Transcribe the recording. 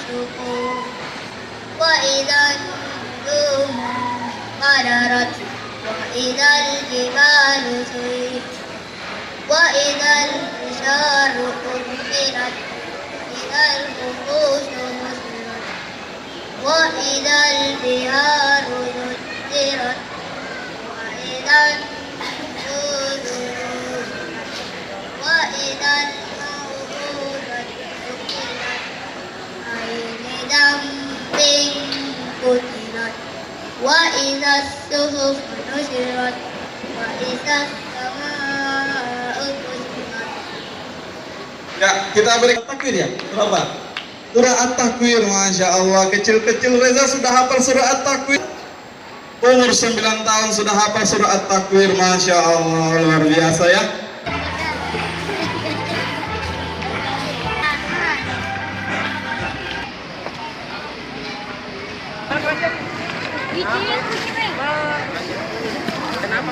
الصقور وإذا النجوم انقدرت وإذا الجبال سيرت وإذا البشار قدرت وإذا الوحوش حشرت وإذا البحار سجرت وإذا النفوس زوجت وإذا الموءودة سئلت أي ذنب قتلت وإذا الصحف نشرت وإذا السماء كشفت. Ya, kita beri takwir ya. Berapa? Surah At-Takwir, Masya Allah. Kecil-kecil Reza sudah hafal surah At-Takwir. Umur 9 tahun sudah hafal surah At-Takwir, Masya Allah. Luar biasa ya. Kenapa?